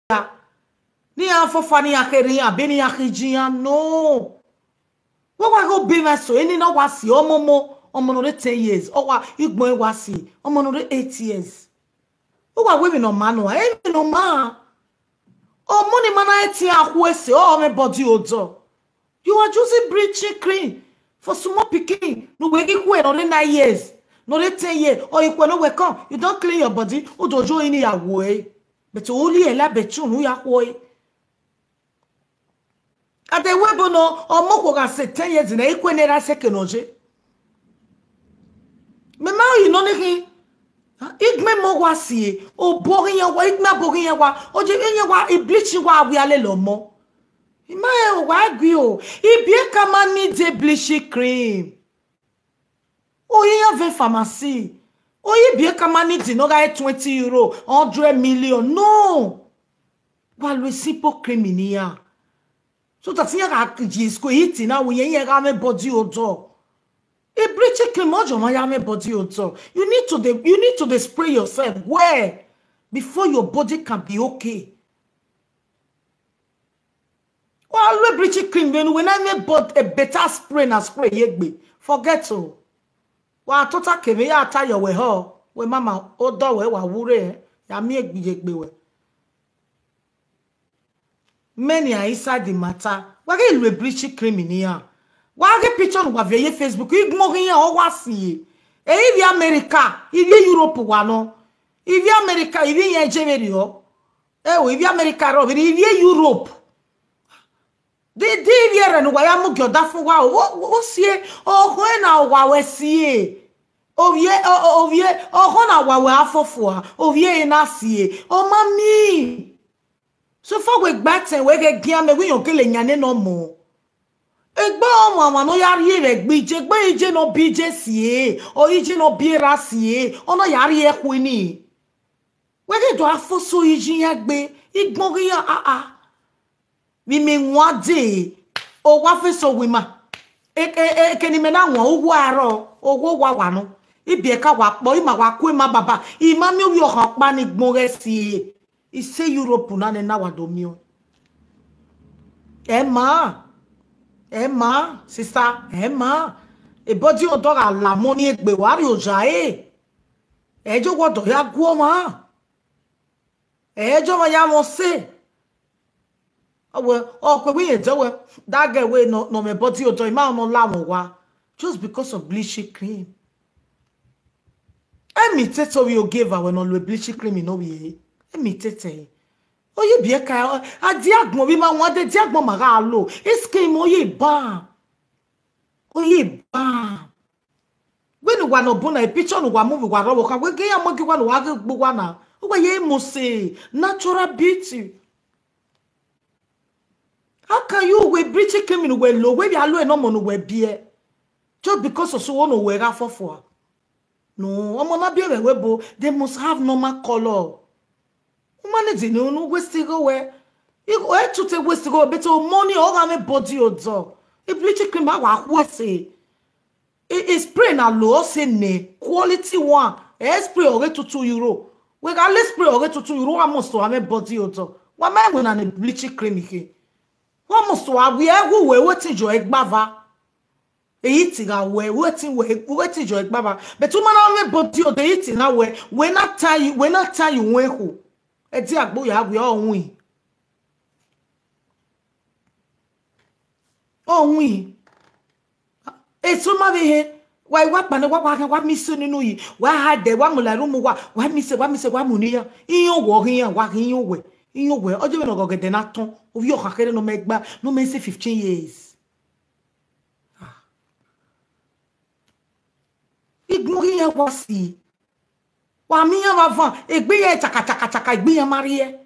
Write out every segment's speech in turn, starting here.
Ni a fofa ni akeri a beni akijia no. Wa go be my so any no wasi omo no 10 years. O wa igbon wasi omo no 8 years. O wa we no man no e no ma. O money man eti akwese o me body odo. You are using bleaching cream for small pikin. No we give no 9 years. No 10 years. Or you no we come. You don't clean your body. O dojo ini ya way. But only ela betu no ya way. At the webo no or moko ga say 10 years na ikwenera sekenoje. Me ma you know ni igme mo wa sie o borin ya wa igma borin ya wa oje enye wa e bleaching wa wi ale lo mo. Ima e wa gwi o e bie kama ni de bleaching cream. O ye ve pharmacy. O ye bie kama ni di no ga €20 100 million no. Wa lo simple cream ni ya. So that's here at Gisco eating now we ain't me body odor. A bleaching cream ojo my me body odor. You need to spray yourself where before your body can be okay. Well, we bleaching cream when I me bought a better spray na spray yegbe. Forget so. Wa tota keme ya tayo we ho we mama odor we wa wure ya mi yegbe we. Many are inside the matter. Why get you bleaching cream in here? Why get picture on your Facebook? You ignore here or what see? If you America, if you Europe one, if you America, if you Nigeria, if you America, if you Europe, they here and why am I that for wow? What see? Oh, when I was see. Oh yeah, oh when I was for. Oh yeah, na see. Oh mommy. So far we batten we get giame we yon kele nyane no mo. Egba omo no yari re gbije gbe ije no bije sie o ije no bira sie ono yari ekwini. We get do afoso ije ya gbe igbon ya we me nwade o wa feso we ma. Keni me na won owo aro owo wa wa no. Ibi ka wa po ima wa ku ma baba. Ima mi wi o han pa ni gbon re sie. I say Europe na na wa domio. Emma, sister, Emma. E body odor ala moni egbe wari oja e. Ejo wodo ya guo ma. Ejo ma ya mo se. Oh we we we that girl we no me body odor ma no la mo wa just because of bleaching cream. Emi teto we o give her when on bleaching cream no we. Me tete oye bie ka adiagbon bi ma won de diagbon ma ga lo iske mo oye ba when we no bona e picture no wa move wa robo ka we ge ya mo gi wa no wa gbo wa na o wa ye mo say natural beauty. How can you we bleaching cream in we low we bi alo e no mo no we bie just because of so one no we ga for no omo na bie we bo they must have normal color. Manage no waste go where you go to take waste go bit of money all my body odor. If bleaching cream wa say it spray na low say ne quality one spray ore to €2 we got let's spray ore to €2 almost to my body odor. What man when na bleaching cream here almost to we wetin jo egbava eyi ti ga we wetin jo egbava but woman na body odor eyi na we not tell you when who eti agbo ya we ohun eso ma be he wa pa ne wa mi so ninu yi wa ha de wa mu la ru mu wa mi se wa mu ni ya iyan wo hiyan wa hiyan we ojo be no gogede na ton o vi o kakere no megba no me say 15 years ignore ya wasi wa mi yan wa van egbe ye chaka egbe yan marie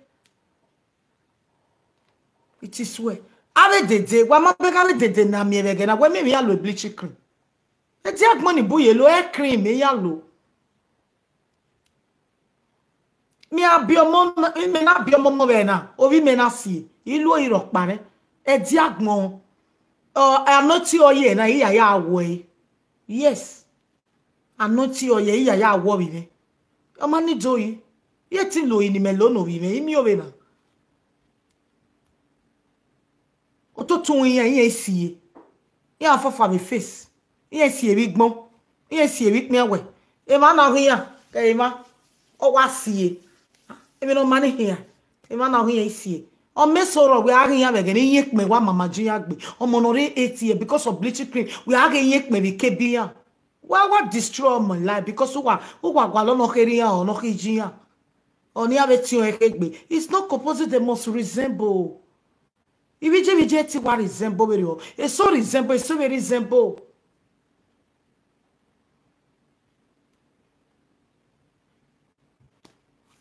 it is well ave dede wa ma be kale dede na mi ege na we me ya lo bleaching cream e ti agbon ni boye lo hair cream me ya lo mi abiomo me na abiomo mo be na obi me na si ilu iro pare e di agbon anoti oye na iya ya awo yes anoti oye iya ya awo bi ni o ma ni joyi ye ti lo ni me lo no bi me mi o be na to tun yen sie ya afafa me face yen sie bi gbon yen sie bi pin we e ma na hia ka e ma o wa sie e me no ma ni hia e ma na hia sie o me soro we are hia be gani yen pin wa mama ji agbe o mo no re 8 years because of bleaching cream we are yen pin bi kebia wa destroy my life because wa gwa lo no keri ya o no kiji ya oni abeti o ekegbe it's not composite they must resemble ibije ti wa resemble very o e so resemble so very resemble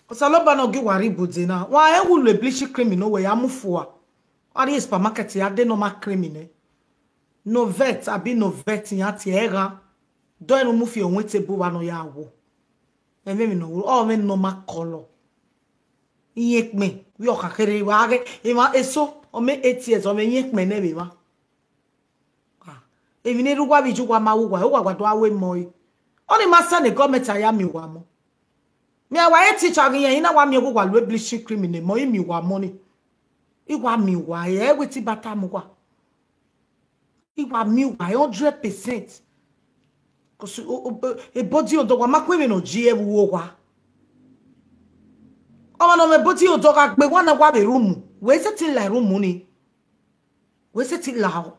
osaloba no gi wari bude na wa e wulu bleach cream no we amufuwa ari supermarket ya de normal cream ne no vet abi no vet ya ti era do enu mu fi onwe table wa no ya wo e me no o me normal color yekme wi o kakere wa ge e ma eso o me 8 years o me yekme ne be ma e mi ne rugwa bi jugwa ma wugwa o gwa do awe moy oni ma sa ne government aya mi wa mo mi awa e teacher gen yin na wa mi ogwa lo bleaching cream ne mo mi wa money igwa mi wa e weti bata mo kwa igwa mi wa 100% cause e body o do wa ma kwe no ji e wo kwa o no me body o do ka gbe wa na wa be room we se ti la room ni we se ti la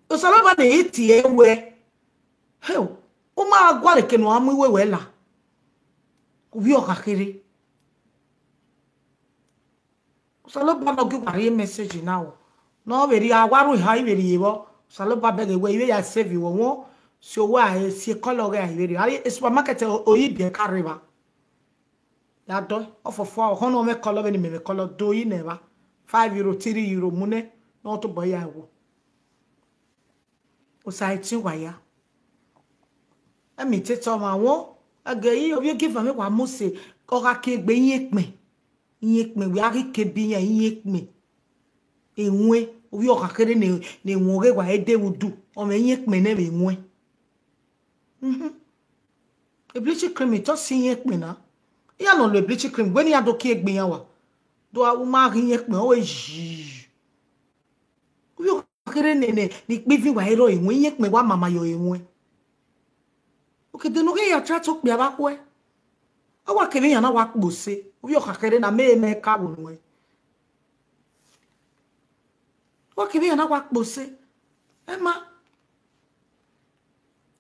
o sala ba ne iti ewe he o ma gwa le kenu amu iwe we la wi o kakere o sala ba no gi wari message now no be ri awaru ha ibe ri wo sala ba be we iwe ya save wo won so wa e si color ga ibe ri ari supermarket o yi bi kariba ya do ofofo ho no me color be ni me color do yi neba €5 €3 mune no to boy ya wo o sai ti wa ya emi teto ma won agayi obi give me wa mo se ko ka ke gbe yin pin we ari ke bi yan yin pin enwe obi o ka kere ne won re wa ede wudu o me yin pin ne be enwe e bleach cream to si yin pin na ya no le bleach cream we ni ado ke egbe yan wa do a ma yin pin o yi obi o ka kere ne ni pe fi wa ero enwe yin pin wa mama yo enwe okay de no ge ya tra to pe aba ko e awa kere yan na wa kpose obi o ka kere na me ka wo no e wa kere yan na wa kpose e ma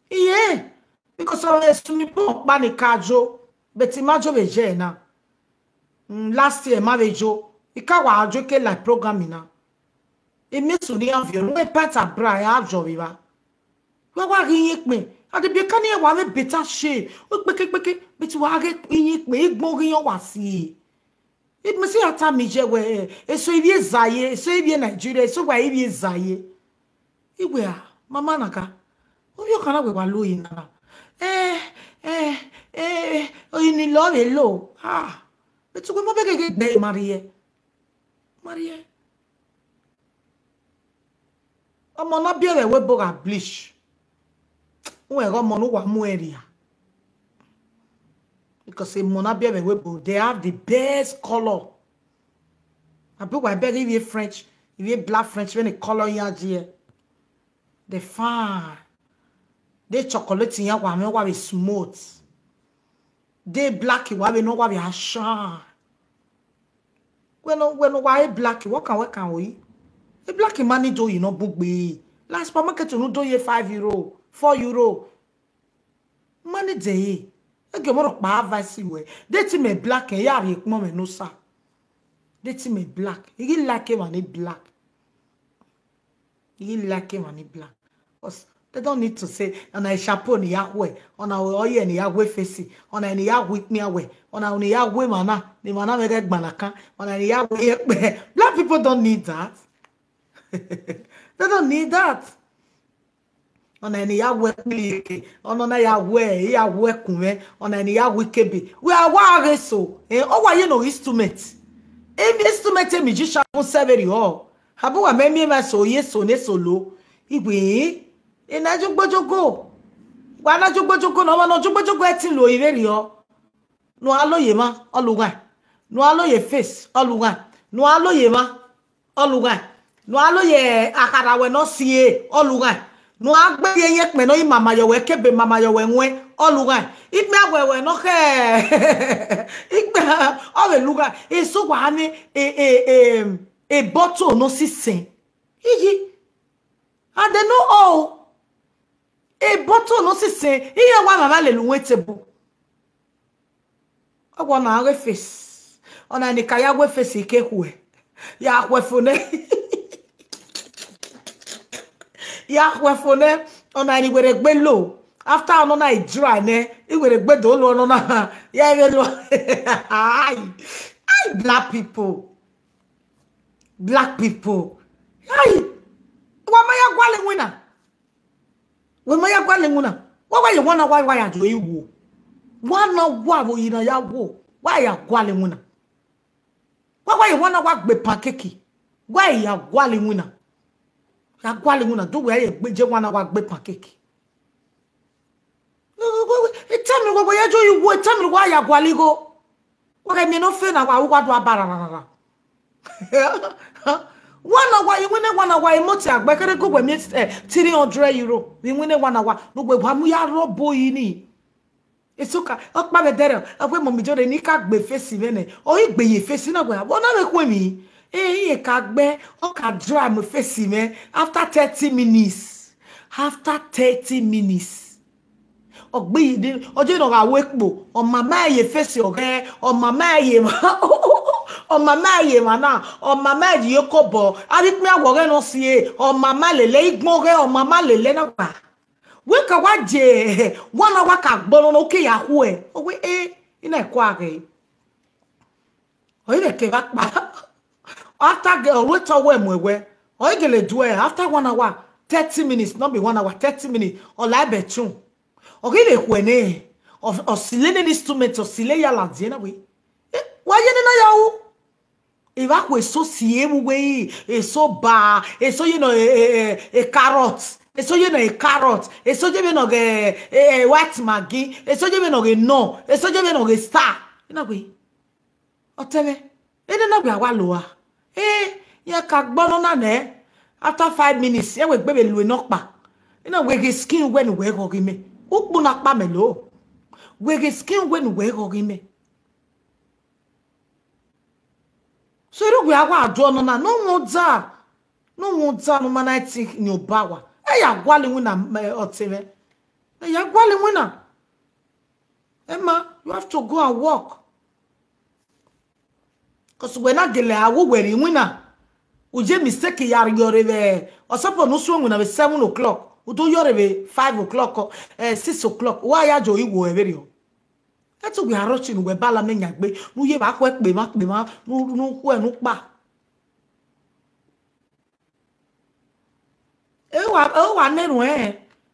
iye because of esumi po pa ni kajo beti majo be je na last year ma be jo ika wa ajo ke like program na e me so ni avion we pata bra ya ajo bi ba wa ri yin pin ade bi kan e wa me better shade o peke beti wa re yin pin igbon ri yan wa si e me si ata mi je we e so ibi zaye so ibi Nigeria so wa ibi zaye iwe a mama naka obi o kana we wa lo yin na oyin ni lo be lo beti we mo be ke gbe Marie omo na bi re we bo ga bleach we go mo no wa mu area because e mo na bi re we bo they have the best color abi wa be give French if black French when the color ya je they fine they chocolate yan wa me wa be smooth they black wa be no wa be shine when wa black what can we e black money do you no bugbe last supermarket no do ye €5 €4 money dey e ge mo ro pa advice we they ti me black e ya re pon me no sa they ti me black e like money black e like money black because they don't need to say on a shampoo ni yahwe on a oil ni yahwe face on a ni yahwe me away on a ni yahwe mana ni mana me get gbanakan on a ni yahwe black people don't need that they don't need that on a ni yahwe clique on a yahwe kunwe on a ni yahwe kebe we are wa so o wa ye no instrument instrument e mi ji shampoo serve yo habu wa me ma so ye so ne solo igwe ina jogbojogo wa na jogbojogo no jogbojogo e tin lo ire ri o no aloye ma oluwa no alo ye face oluga no alo ye ma oluga no alo ye akara we no sie oluga no agbe ye pe no mama yo we kebe mama yo we nwe oluga igbe agwe no ke igbe o we luga eso wa ni e bottle no sisen iji and they know all e bottle no sisen iye wa mama le lu wetebu ogwo na agwe face ona ni kaya agwe face ike hwe ya kwefune ya kwefune ona ni were gbe low after no na dry ne I were gbe do lo no na ya we lo ai black people ai wa maya gwale wina we maya gwale wina wa you wanna why ya do iwu wana wa wo ina ya wo why ya gwale wina why you wanna wa gbe pancake why ya gwale wina do we ye gbeje wana wa gbe pancake tell me what you do you tell me why ya gwale go wa me no fe na wa do abara one hour you win 1 hour emoti agbekere go we meet 300 euro we win 1 hour no gbe wa mu ya robo yi ni esuka okpa be dere awe mo mi jore ni ka gbe face me ne o igbe ye face na gbe wona me ku mi e ka gbe o ka dry mo face me after 30 minutes ogbe yi ojo no ga wepo o mama ye face o ge o mama ye o mama ye mana o mama ji yokobo ari mi awore no sie o mama lele igbon re o mama lele na pa we ka waje wona wa ka gboro no ke ya hu e o we ina ko age o ile ke ba pa after girl we to we mwewe o igele do e after 1 hour 30 minutes not be 1 hour 30 minutes o la betun o ile kwene o silene instrument o sile ya la diena we wa ye na ya o Eva kwe so siemu we so ba so you know a carrot so you know a carrot so you know white maggi so you know no so you know star na we otebe na we awa loa ya ka gbono na ne after 5 minutes ya we gbebe lu no pa na we get skin when we go gime ukpu na pa melo we get skin when we go gime so you go agwa ado no na no muda no man I think in your bawa ya gwale wina otebe ya gwale wina Emma you have to go and work cuz we na gele awu were wina uje mistake yar yorebe osopo no so wina be 7 o'clock udo yorebe 5 o'clock 6 o'clock wa ya jo iwo ebere o etu gbe arochi nu we bala menya gbe nu ye ba kwe pe ma nu ku enu pa wa nenu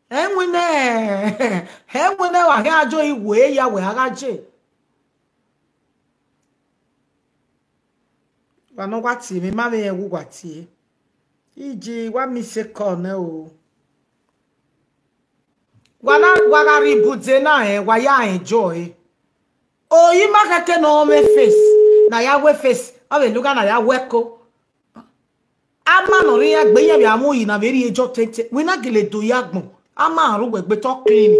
enwene wa ga ajo iwe ya we agaje wa no kwati mi ma be ewu kwati iji wa mi se kone o wa ga ribute na wa ya enjoy o yi makake no me face na ya we face o be luga na ya weko ama no ri agbe yan bi amu yi na veri ejo tete we na gele do yagbon ama aru egbe to clean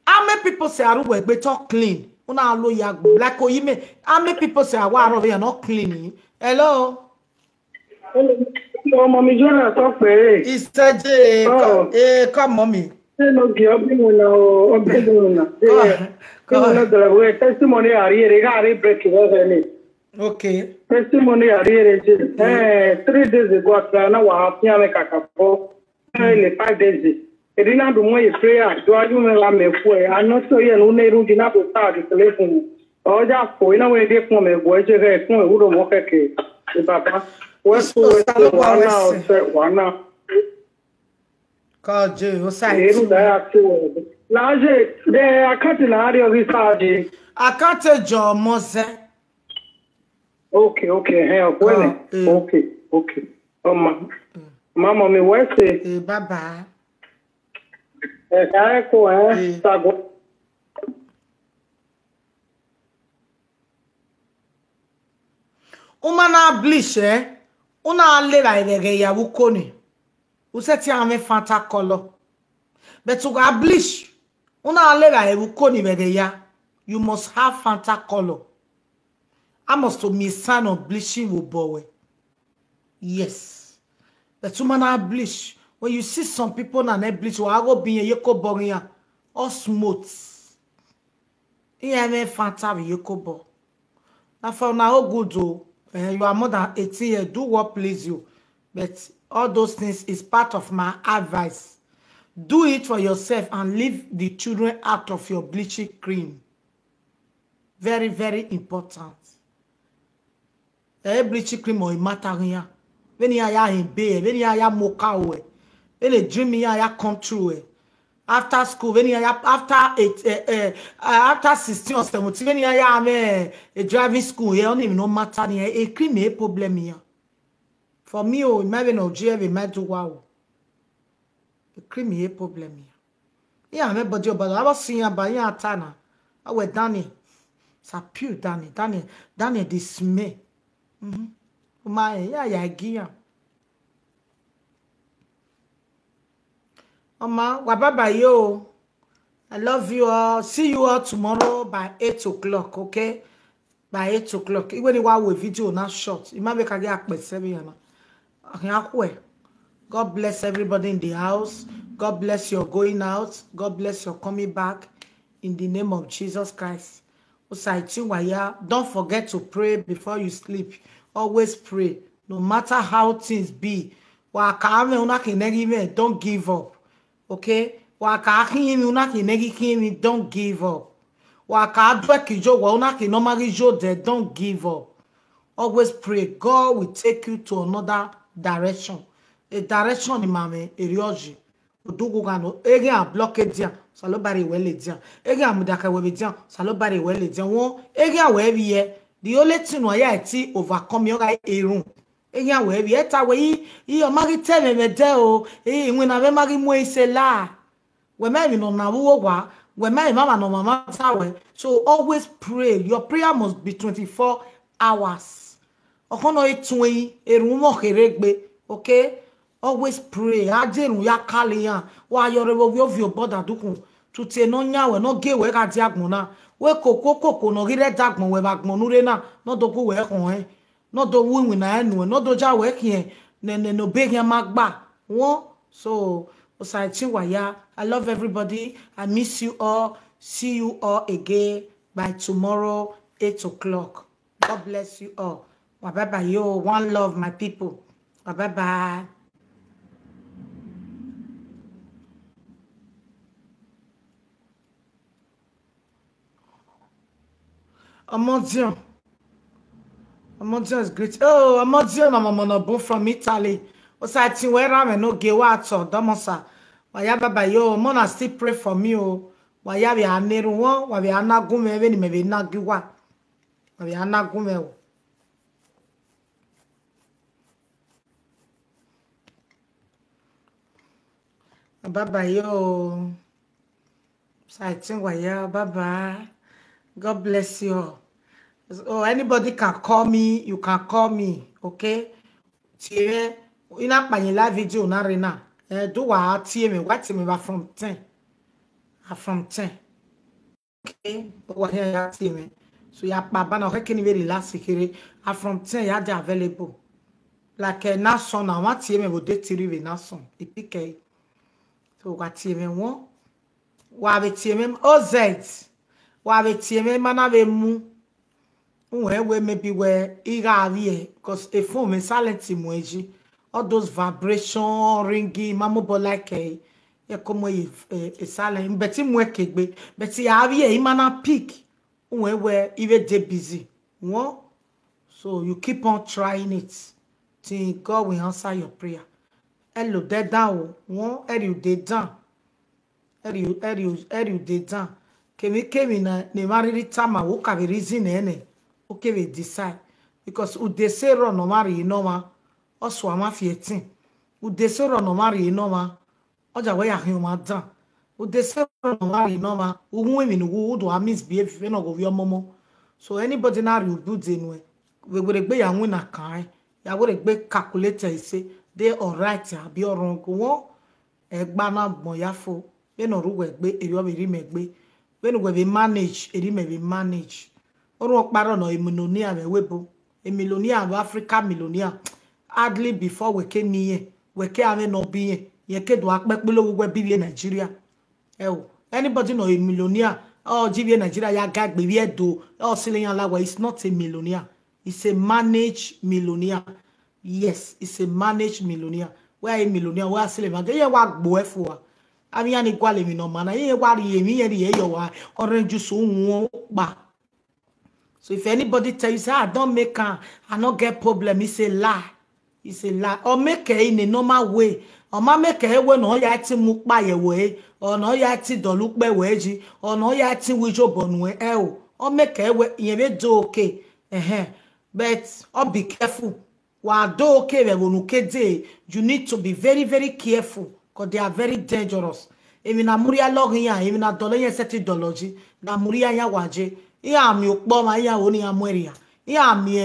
ame people say aru egbe to clean una lo yagbon like o yi me ame people say awa aru we not clean hello mommy Jonah talk pe isteje come mommy no gi obinuna obinuna no testimony ari break it. Okay. Testimony ari 3 days ago na wa apia me kakapo 5 days e dina do mo e prayer do aju me la me fu e ano so ye no na ru dina to start the telephone o ja fo ina we de fun me bo e je re fun e wuro mo keke e baba we so wana Kaje o sai e da ya tu laje de akati la ari o risaje akate jo moze okay okay mama me wese baba ko sago Umana bleach una leva ege ya wukoni. Useti ame fanta color. But to go bleach una leva e wukoni ege ya. You must have fanta color. I must to me sign of bleaching will boy. Yes. But umana bleach. When you see some people na bleach, wa go be yeko boria or smooth. Ame fanta bi yeko bo. Now for now good though. You are more than 18 years. Do what please you. But all those things is part of my advice. Do it for yourself and leave the children out of your bleaching cream. Very, very important. Bleaching cream or matter here. When you are in bed, when you are mocha away, when you dream you are come true. After school, when you are after 16 or 17, when you are a driving school, you don't even know matter here. A cream a problem here. For me, oh, imagine no GV might do wow. A cream a problem here. Yeah, I'm but I was seeing about your Tana. I went Danny. It's a pure Danny. Danny dismay. My, yeah, gear. Mama, bye yo. I love you all. See you all tomorrow by 8 o'clock, okay? By 8 o'clock. Even if I will video not short. You might make a get by 7. God bless everybody in the house. God bless your going out. God bless your coming back. In the name of Jesus Christ. Don't forget to pray before you sleep. Always pray. No matter how things be. Don't give up. Okay? Don't give up. Don't give up. Always pray. God will take you to another direction. A direction in mame erioji. Udugugano ege a blockade dia salobari wele dia. Ege a mudaka webe dia salobari wele dia. Won ege a webe ye. The only thing wa ya ti overcome yoga erun. Ege a webe ye ta we yi o magi tell me de o. When na be magi mo ise la. We me no na wo wa. We me mama no mama tawe. So always pray. Your prayer must be 24 hours. Okono etun erun mo keregbe. Okay? Always pray. Ajerun ya kalian. Wa yorebo of your border dukun. To te no nya we no ge we ka diagbon na. We koko no gire dagbon we bagbon nure na. No do go we kon no do wi na enu. No do ja we kien. No be yan magba. Won. So I love everybody. I miss you all. See you all again by tomorrow 8 o'clock. God bless you all. Bye bye yo. One love my people. Bye bye. Amodion is great. Oh, Amodion, I'm on a boat from Italy. What's I think where I'm no gay water, Domosa. Why baba yo, Mona still pray for me. Oh, why ya be a near one, why we are not going to maybe not give one. We are not going to baba yo. So I think why ya baba. God bless you all. Oh, anybody can call me. You can call me. Okay? Tiye, ina panyela video na rena. Do wa tiye me. What me ba from 10? From 10. Okay? What here ya tiye me. So ya baba na heke ni very last sekere. From 10 ya de available. Like na son na wa tiye me bo de tiri na son. Ipike. So wa tiye me won. Wa be tiye me OZ. Wa be tiye me mana be mu. We maybe where because a phone is silent emoji. All those vibration ringing, mamobo like a silent, but him work but see have ye imana peak where even they busy. What? So you keep on trying it till God will answer your prayer. Hello, dead down. One, you dead down. You dead down. Came in a married time, I woke up a reason any. Okay, we decide because ude se ro no mari inoma oso ama 15 ude se ro no mari inoma oja we ahin ma dan ude se ro no mari inoma uhun emi nu wo do misbehave no go your momo so anybody na rebuild enu we would be a winner kind. Ya would be calculator say they all right ya be wrong go egbana moyafo we no ru we gbe eri o be megbe we no we be manage eri me be manage oru oparo no millionaire me webo a millionaire of Africa millionaire hardly before we came here we came ave no be ye ke do akpepe lo we be Nigeria anybody know a millionaire oh give Nigeria ya gagbe we do oh Silian Lawa is not a millionaire. It's a managed millionaire. Yes, it's a managed millionaire. Where a millionaire, where Sylvan, they work boy. I mean, any quality no man. I worry me and the orange so ba. So if anybody tells you, I don't make I not get problem, it's a lie. It's a lie. Or make it in a normal way. Or ma make it when all ya ti muk by a way, or no ya ti do look by wedgie, or no ya ti with your bonwe. Or make it when you do okay. But be careful. While do okay, you need to be very, very careful because they are very dangerous. Even a muria log here, even a dollar $70, na muria ya waje. Ya mi ukboma ya oni amweria. Ya mi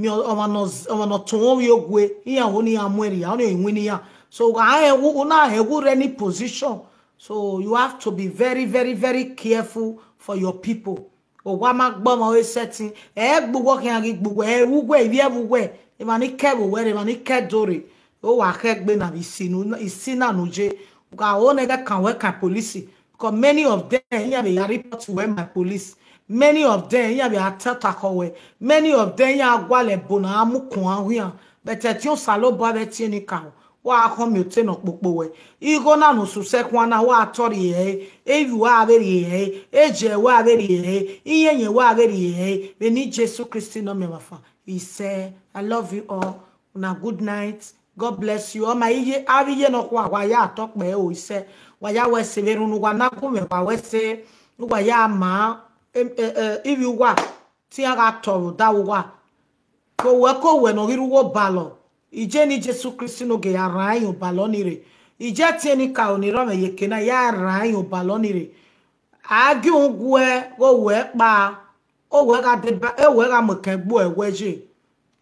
omano tongo yogwe. Ya oni amweria. Oni wini ya. So I una have any position. So you have to be very, very, very careful for your people. O wa ma gbo mo we setting gbugbo kan ri gbugbo ugwe ibi everywhere e ma ni kebo we e ma ni kedore o wa kegbe na isina nuje ga o ne ga kan we kan police because many of them here be report to my police, many of them here be attack we, many of them here gwale bona amukun ahun but ti o salo bo be ti ni kan wa come you turn up we igo na no su sekwana wa atori evi wa aberi eje wa aberi iyenye wa aberi we need Jesus Christ no me mafa. He said, I love you all. Una good night. God bless you. O ma iye abiye no kwa wa ya talk me o ise wa ya we se veru nu wa na ku me wa we se wa ya ma ivi wa ti aga toru da wa ko we no riru wo balo ije ni Jesus Christ no ge ara yin balonire ije ti ni ka oni ro me yeke na ya ara yin balonire agi ungwe go we pa o we ga de e we ga mo kan gbo ewe je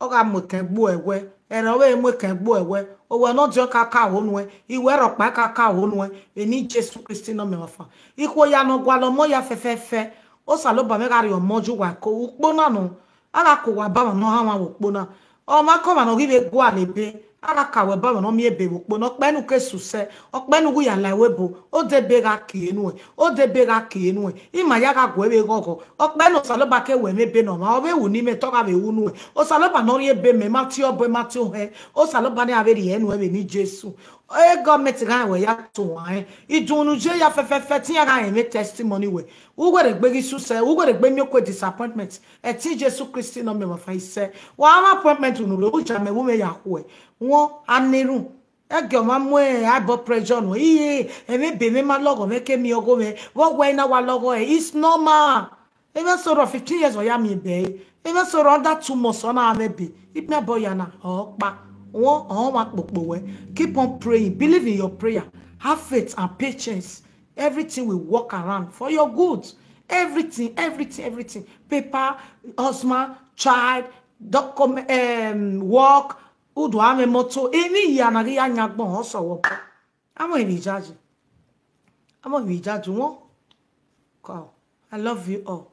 o ga mo kan gbo ewe ere we mo kan gbo ewe o we no jo kaka honu e iwe ro pa kaka honu e ni Jesus Christ no me wafa iko ya no gwa lo mo ya fefefe o salo ba me ga ri o moju wa ko upo na no ala ko wa ba no ha wa upo na o ma ko ma no give go alebe ara kawe ba no mi ebe upo no penu ke suse o penu gu ya la webo o de be ga ki enu e o de be ga ki enu e ima ya ga go ebe gogo o penu salo ba ke we mebe no ma o be wu ni me to ga be wu nu e o salo ba no ri ebe me ma ti obo ma ti o he o salo ba ni ave ri enu e be ni Jesu e government ga we ya to wan idunu je ya fefefe ti ya ga eme testimony we u go de gbe gi suse u go de gbe mi ko disappointment e ti Jesus Christ no me ma fa ise wa ma appointment nu lo ja me wo me ya ko e won anirun ege ma mu e high blood pressure no iye eme be me ma logo me ke mi ogo me wo we na wa logo e it's normal even so 15 years o ya mi be even so under 2 months na me be if me boy na o pa won o ma popo we keep on praying, believe in your prayer, have faith and patience. Everything will work around for your good. Everything paper, husband, child, document, work. Udu ame moto eni ya na ya nyagbon ho so wo amo ibi jaju won ko I love you all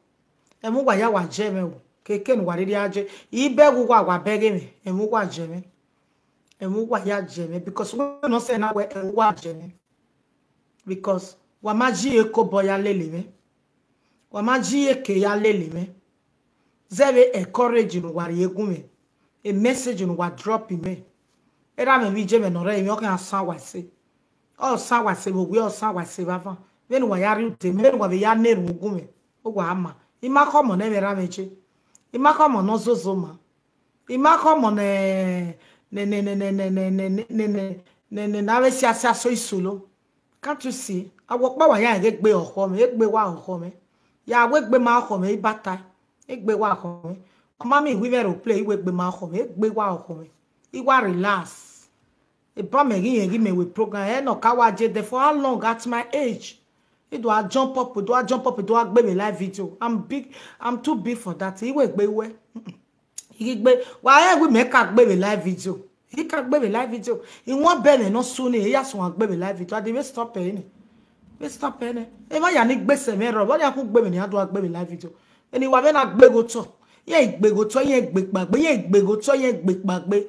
emu gwa ya wa je me wo keke nu wa ri aje ibe gu gwa bege me emu gwa je me emu gwa ya je me because we no say na we emu gwa je me because wa maji eko boya lele me wa maji eke ya lele me zebe encourage nu wa ri egun me a message on what drop in me. Era me vi je me no re mi o kan san wa se. O san wa se we o san wa se ba fa. Me no wa ya ri te me no wa be ya neru ogun me. O wa ama. I ma ko mo na me ra me che. I ma ko mo no zozo ma. I ma ko mo ne na we si asa so isulo. Can't you see? Awo pa wa ya gbe oko me, gbe wa oko me. Ya we gbe ma oko me bata. Gbe wa oko me. Mami we vero play we gbe ma ko me gbe wa oko me I wa relax e ba me yin me we program e no ka wa je there for how long at my age e do a jump up do a gbe me live video I'm too big for that I we gbe we igbe wa e we make agbe live video he can gbe live video in one bene no suni e ya so agbe live video ade we stop e ni we stop e ni e ma ya ni gbese me ro bo ya ku gbe ni adu agbe live video eni wa be na gbego to ye igbego to ye gbegbe ye igbego to ye gbegbe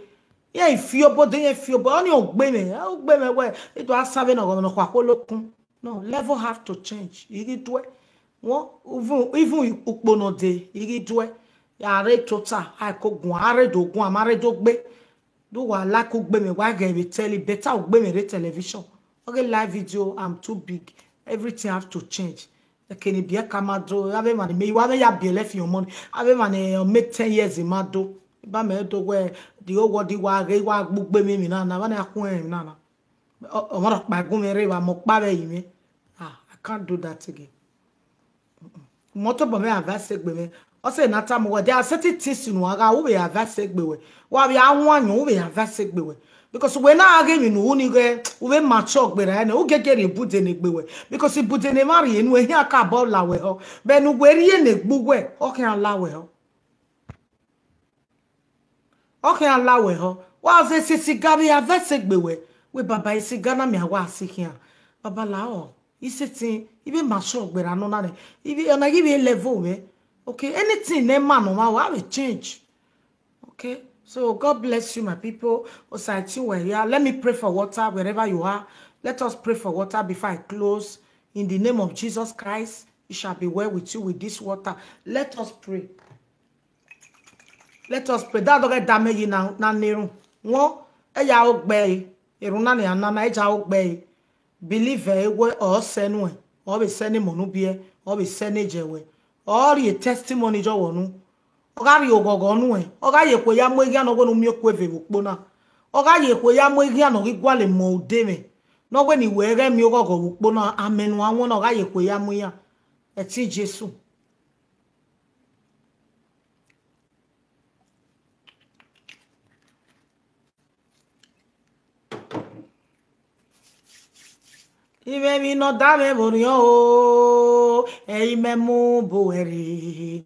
ye ifi obodo ye fi obodo oni ogbe me we e do asabe na go no kwa kolokun no level have to change igi do won even ukpono de igi do ya re total ai ko gun are do gun amare do gbe do wa la ko gbe me wa get be tell it better gbe me re television okay live video I'm too big everything have to change ekeni bia kamado ave man me wa me ya be left your money ave man make 10 years in mado ba me do we the whole world wa re wa gbugbe me na na ba na kun e na na o mo pa gun me re wa mo pa be yi me I can't do that again moto bo me avance gbe me o say na time we there are certain things in wa we avance gbe we wa bi anwan we avance gbe we because we na again you know ni ge we mature gbe ra na o gege re bude ne gbe we because bude ne mari enu ehi aka bo la we ho be nu gbe ri ne gbugwe o kan la we ho wa say siga bi avance gbe we baba siga na mi awa asikia baba la o isitin ibe mature gbe ra no na ne ibe na give a level we okay anything ne man no ma wa will change okay. So God bless you, my people. Osati, where you are. Let me pray for water wherever you are. Let us pray for water before I close. In the name of Jesus Christ, it shall be well with you with this water. Let us pray. Let us pray. That don't damage na neru. Won eya ogbe iruna ni anana eja ogbe. Believe we or senu or be sending monubie or be sending jewe or a testimony jo wonu. Ogari ogogo nu oga ye ko ya mo igi ano gonu mi okwe ve ukpo na oga ye ko ya mo igi ano gigwale mo ode me no gbe ni were mi ogogo ukpo na amenu awon na oga ye ko ya mo ya eti Jesu ibe mi no dame borio o e ime mu boeri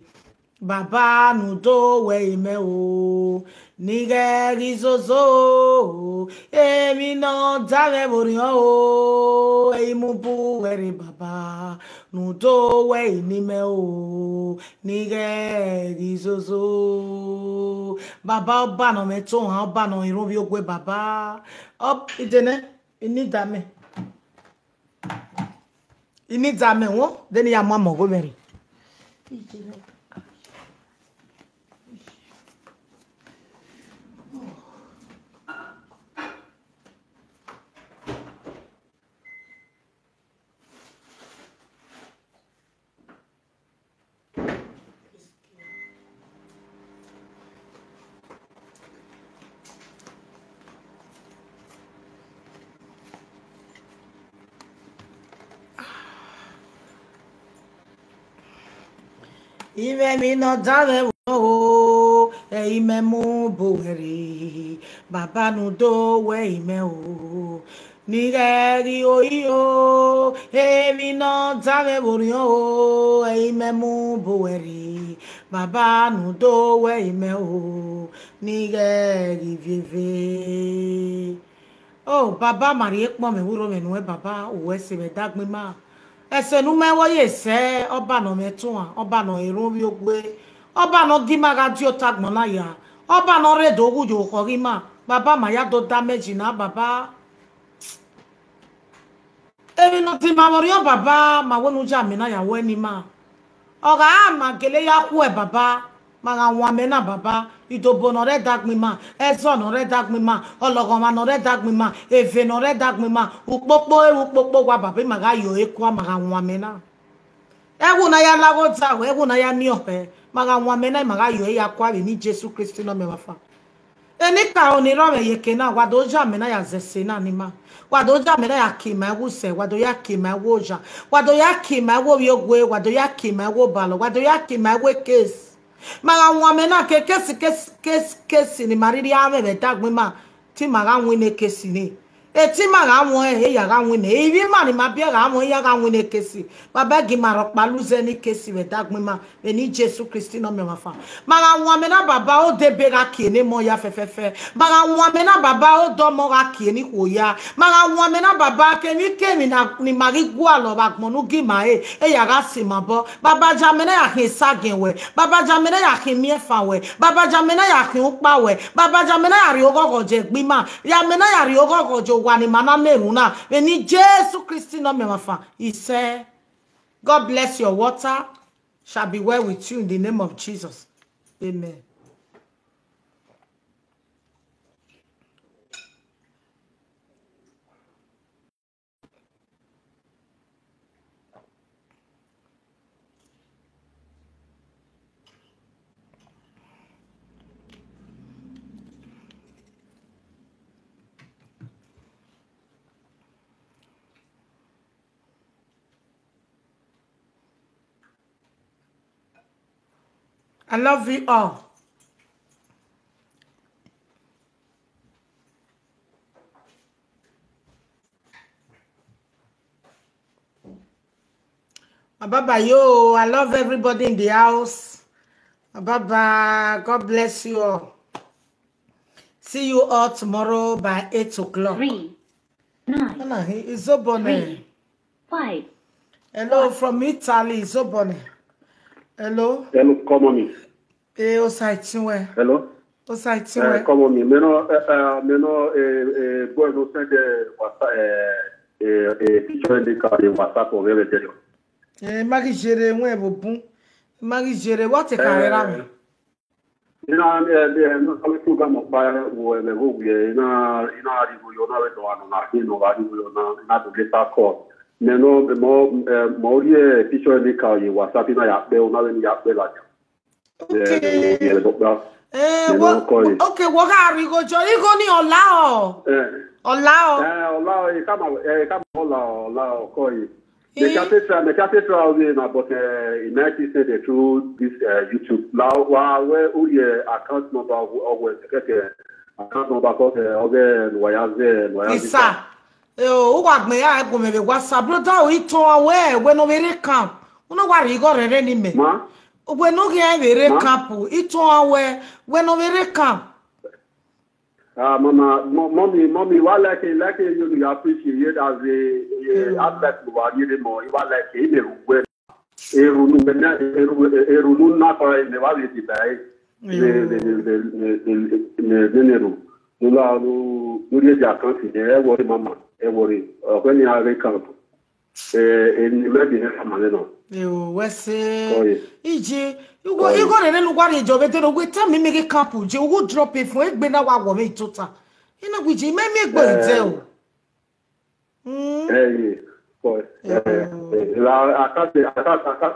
Baba nudo we me o nigeri zozo emi no dale borio o imubu were baba nudo we ni me o nigeri zozo baba oba no me to han oba no irun bi ogwe baba up idene inidame won deni ya mama go beri Ive mi no dale o e ime mu boeri baba nu do we ime o ni geri o io e mi no dale o e ime mu boeri baba nu do we ime o ni geri vive oh baba mari ekpo me wuro me nu e baba o we se me dagbe ma ese nu me wo ye se oba no me tun oba no irun bi ogbe oba no gimaga di otagbon na ya oba no redo ogujo ko rima baba ma ya do damage na baba ebi no ti ma wori o baba ma wonu ja mi na ya we ni ma oga ma gele ya ku e baba ma ga won me na baba idobo no re dagmi ma ezo no re dagmi ma ologon ma no re dagmi ma eve no re dagmi ma ukpokpo wa baba ma ga yo eku ma ga won me na ewu na ya lago ta ewu na ya ni ope ma ga won me na ma ga yo ya kwa ni Jesu Kristo no me wafa eni ka oni ro me yeke na wa do ja me na ya zese na ni ma wa do ja me na ya ki ma wu se wa do ya ki ma wo ja wa do ya ki ma wo yogwe wa do ya ki ma wo balo wa do ya ki ma we case maga wame na ke kesi ni mariri ame be dagbe ma ti maga win case ni etima ga won ya ga won e ibi ma ni ma bi ga won ya ga won e kesi baba gi ma ro paluze ni kesi we dagbe ma be ni Jesu Christi no me ma fa ma ga won me na baba o de be ga ki ni mo ya fefefe ma ga won me na baba o do mo ga ki ni ko ya ma ga won me na baba ke mi na ni mari gwa lo ba gbon nu gi ma e ya ga si ma bo baba ja me na ya kin sagen we baba ja me na ya kin mi e fa we baba ja me na ya kin o pa we baba ja me na ya ri ogogo je gbi ma ya me na ya ri ogogo jo wani mana meruna when Jesus Christ no me mafa he said God bless your water shall be well with you in the name of Jesus amen. I love you all. Baba, yo, I love everybody in the house. Baba, God bless you all. See you all tomorrow by 8 o'clock. 3, 9, It's Zobone. 3, 5. Hello from Italy, Zobone. Hello. Hello, come on me. Hello. Come on me. Meno, boy, no send picture in the car in WhatsApp or whatever. Magi jere nwe bopun. Magi jere what carriera me. Ina no kama tuga mobile wo le wo ina arigo yo na wedo anu na kino arigo yo na do leta call. Meno mo rie picture in the car in WhatsApp ina ya pe ona we ni ya pe la. Okay. Okay, what are you go join? You go ni ola o. Ola o. Kama ola koi. The cathedral but in 19 through this YouTube. Now, where your account number always account number called Wayaze. Isa. O wa gbe ya go me WhatsApp brother o ito awe we no very camp. Uno wa ri go rere ni me. Ma. We no get very camp. Ito awe we no very camp. Mommy, what like you appreciate as a aspect of our year more. You are like a runu not for the validity by the worry, Mama, worry. When you are a camp, in maybe you say, you go and then what is your better with time make a couple. You would drop it for it, but now I will make total. You know, which you may make go tell. Boy, I can't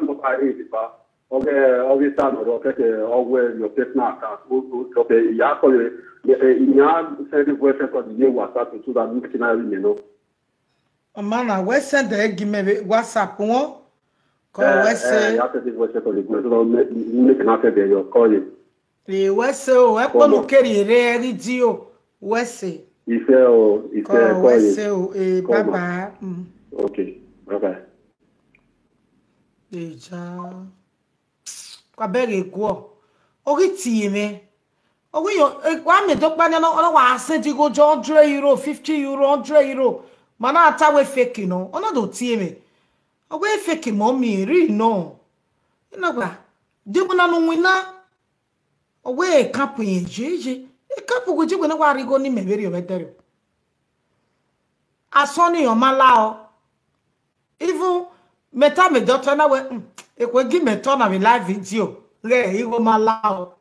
look at it, but okay, time, okay, always your personal account. Okay, Yakoli, in your sending version of the new WhatsApp to that machinery, you know. Oh, man, I will send the give me WhatsApp one. Wese o e po no keri re ri di o wese ife o wese o baba okay bye bye eja kwa bere go ori ti me owi yo wa me to pa na no wa send go €100 €50 €100 mana ata we fake no ono do ti me owe fake mommy ri no ina gba dibu na no wina owe kapu yin jeje e kapu go jibu na wa ri go ni mebere o metere asoni o mala o even meta me doctor na we e ko gi meto na me live video re iwo mala o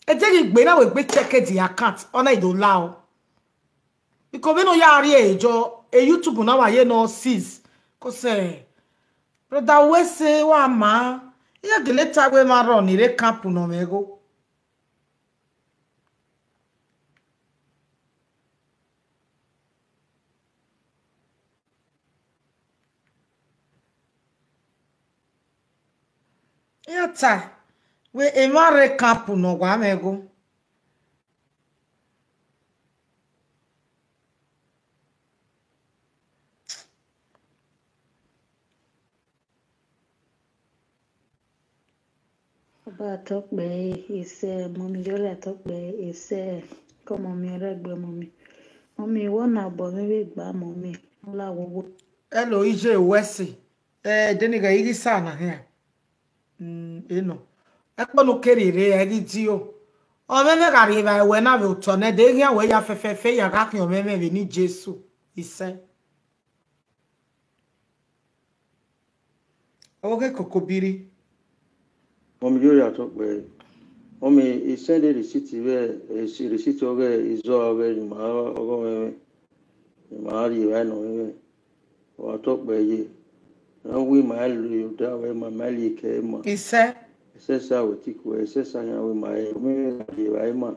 e je gi gbe na we gbe check the account ona ido la o iko be no ya ri ejo YouTube na wa ye no 6 ko se brother we say wa ma ya geleta we ma ro ni re camp no mego ya ta we e ma re camp no gwa mego Ba talk be ise mommy jole talk be ise ko mommy regbe mommy. Mommy wona bo me gba mommy. Ola wo. Hello ije wesi. Deniga igi sana here. Eno. Ekpo no kerire egi ti o. O meme gari ba we na be utone de gi we ya fefefe ya ka kan o meme be ni Jesu. Ise. Oge kokobiri. Mommy you ya talk be. Mommy he send the receipt where receipt oge izo oge ma ogo me ma ri wa no me. Wa talk be ye. Na we ma lu da we ma mali ke ma. Ise. Ese sa we ti ko ese sa ya we ma me ri wa ma